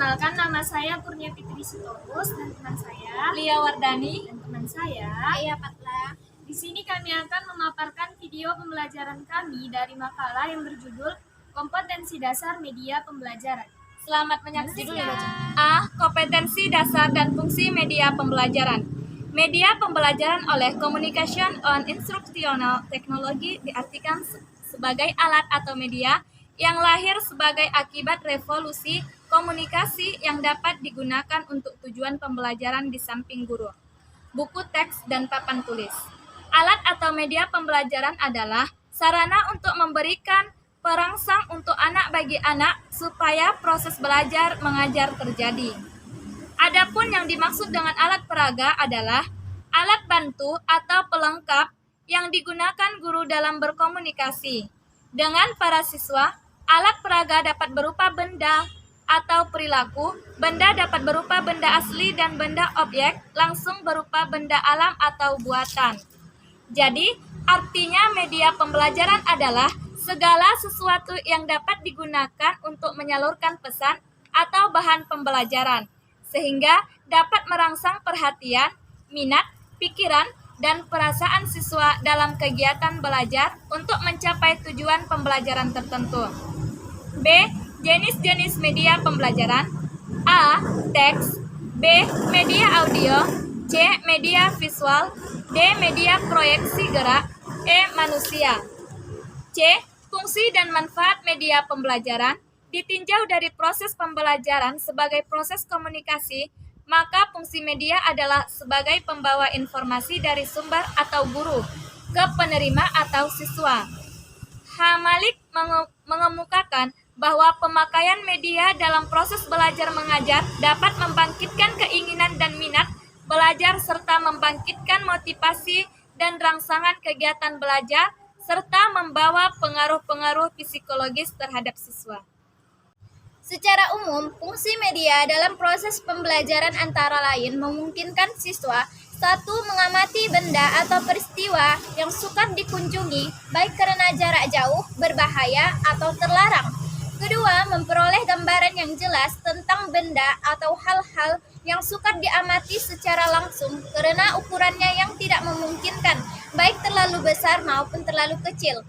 Perkenalkan, nama saya Kurnia Fitri Sitorus dan teman saya Lia Wardani dan teman saya Aya Patla. Di sini kami akan memaparkan video pembelajaran kami dari makalah yang berjudul Kompetensi Dasar Media Pembelajaran. Selamat menyaksikan. A. Kompetensi dasar dan fungsi media pembelajaran. Media pembelajaran oleh Communication on Instructional Technology diartikan sebagai alat atau media yang lahir sebagai akibat revolusi komunikasi yang dapat digunakan untuk tujuan pembelajaran di samping guru, buku teks, dan papan tulis. Alat atau media pembelajaran adalah sarana untuk memberikan perangsang untuk anak bagi anak supaya proses belajar mengajar terjadi. Adapun yang dimaksud dengan alat peraga adalah alat bantu atau pelengkap yang digunakan guru dalam berkomunikasi dengan para siswa. Alat peraga dapat berupa benda atau perilaku, benda dapat berupa benda asli dan benda objek langsung berupa benda alam atau buatan. Jadi, artinya media pembelajaran adalah segala sesuatu yang dapat digunakan untuk menyalurkan pesan atau bahan pembelajaran, sehingga dapat merangsang perhatian, minat, pikiran, dan perasaan siswa dalam kegiatan belajar untuk mencapai tujuan pembelajaran tertentu. B. Jenis-jenis media pembelajaran. A. Teks. B. Media audio. C. Media visual. D. Media proyeksi gerak. E. Manusia. C. Fungsi dan manfaat media pembelajaran. Ditinjau dari proses pembelajaran sebagai proses komunikasi, maka fungsi media adalah sebagai pembawa informasi dari sumber atau guru ke penerima atau siswa. H. Malik mengemukakan bahwa pemakaian media dalam proses belajar mengajar dapat membangkitkan keinginan dan minat belajar serta membangkitkan motivasi dan rangsangan kegiatan belajar serta membawa pengaruh-pengaruh psikologis terhadap siswa. Secara umum, fungsi media dalam proses pembelajaran antara lain memungkinkan siswa satu, mengamati benda atau peristiwa yang sukar dikunjungi, baik karena jarak jauh, berbahaya, atau terlarang. Kedua, memperoleh gambaran yang jelas tentang benda atau hal-hal yang sukar diamati secara langsung karena ukurannya yang tidak memungkinkan, baik terlalu besar maupun terlalu kecil.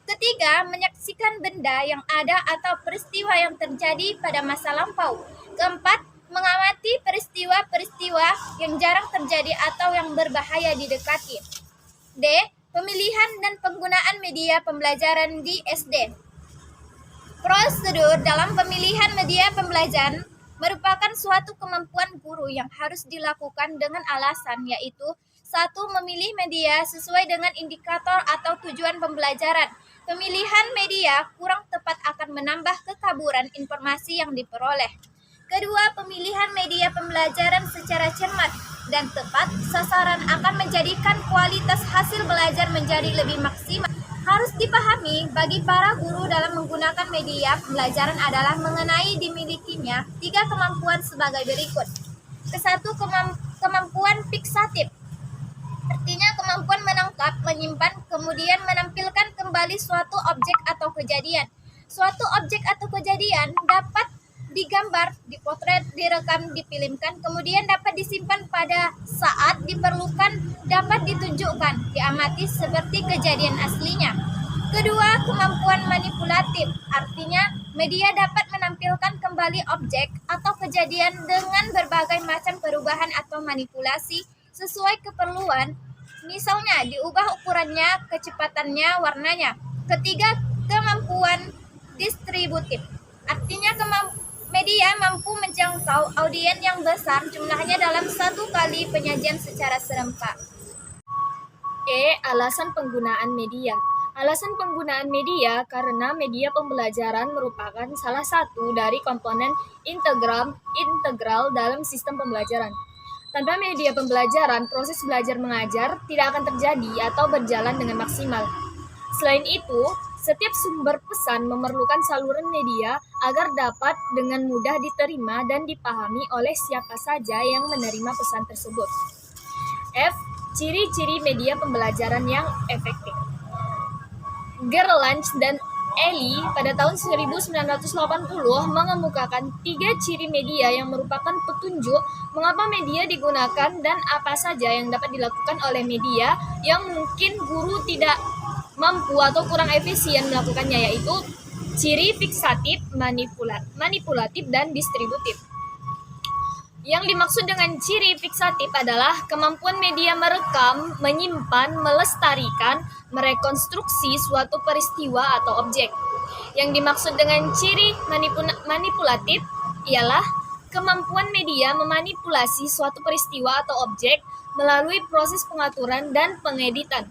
Ketiga, menyaksikan benda yang ada atau peristiwa yang terjadi pada masa lampau. Keempat, mengamati peristiwa-peristiwa yang jarang terjadi atau yang berbahaya didekati. D. Pemilihan dan penggunaan media pembelajaran di SD. Prosedur dalam pemilihan media pembelajaran merupakan suatu kemampuan guru yang harus dilakukan dengan alasan, yaitu satu, memilih media sesuai dengan indikator atau tujuan pembelajaran. Pemilihan media kurang tepat akan menambah kekaburan informasi yang diperoleh. Kedua, pemilihan media pembelajaran secara cermat dan tepat sasaran akan menjadikan kualitas hasil belajar menjadi lebih maksimal. Harus dipahami bagi para guru dalam menggunakan media pembelajaran adalah mengenai dimilikinya 3 kemampuan sebagai berikut. Kesatu, kemampuan fiksatif. Artinya kemampuan menangkap, menyimpan, kemudian menampilkan kembali suatu objek atau kejadian. Suatu objek atau kejadian dapat digambar, dipotret, direkam, difilmkan, kemudian dapat disimpan pada saat diperlukan, dapat ditunjukkan, diamati seperti kejadian aslinya. Kedua, kemampuan manipulatif, artinya media dapat menampilkan kembali objek atau kejadian dengan berbagai macam perubahan atau manipulasi sesuai keperluan, misalnya diubah ukurannya, kecepatannya, warnanya. Ketiga, kemampuan distributif, artinya media mampu menjangkau audiens yang besar jumlahnya dalam satu kali penyajian secara serempak. E. Alasan penggunaan media. Alasan penggunaan media karena media pembelajaran merupakan salah satu dari komponen integral dalam sistem pembelajaran. Tanpa media pembelajaran, proses belajar mengajar tidak akan terjadi atau berjalan dengan maksimal. Selain itu, setiap sumber pesan memerlukan saluran media agar dapat dengan mudah diterima dan dipahami oleh siapa saja yang menerima pesan tersebut. F. Ciri-ciri media pembelajaran yang efektif. Gerlach dan Eli pada tahun 1980 mengemukakan 3 ciri media yang merupakan petunjuk mengapa media digunakan dan apa saja yang dapat dilakukan oleh media yang mungkin guru tidak mampu atau kurang efisien melakukannya, yaitu ciri fiksatif, manipulatif, dan distributif. Yang dimaksud dengan ciri fiksatif adalah kemampuan media merekam, menyimpan, melestarikan, merekonstruksi suatu peristiwa atau objek. Yang dimaksud dengan ciri manipulatif ialah kemampuan media memanipulasi suatu peristiwa atau objek melalui proses pengaturan dan pengeditan.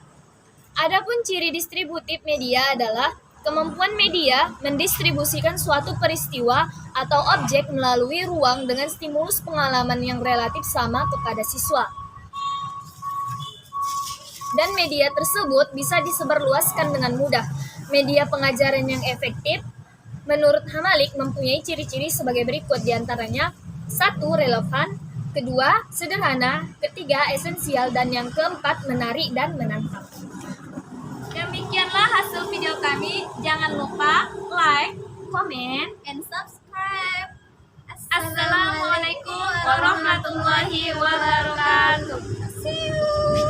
Adapun ciri distributif media adalah kemampuan media mendistribusikan suatu peristiwa atau objek melalui ruang dengan stimulus pengalaman yang relatif sama kepada siswa. Dan media tersebut bisa disebarluaskan dengan mudah. Media pengajaran yang efektif, menurut Hamalik, mempunyai ciri-ciri sebagai berikut, diantaranya 1. Relevan, 2. Sederhana, 3. Esensial, dan yang keempat menarik dan menantang. Demikianlah hasil video kami. Jangan lupa like, komen, And subscribe. Assalamualaikum warahmatullahi wabarakatuh. See you.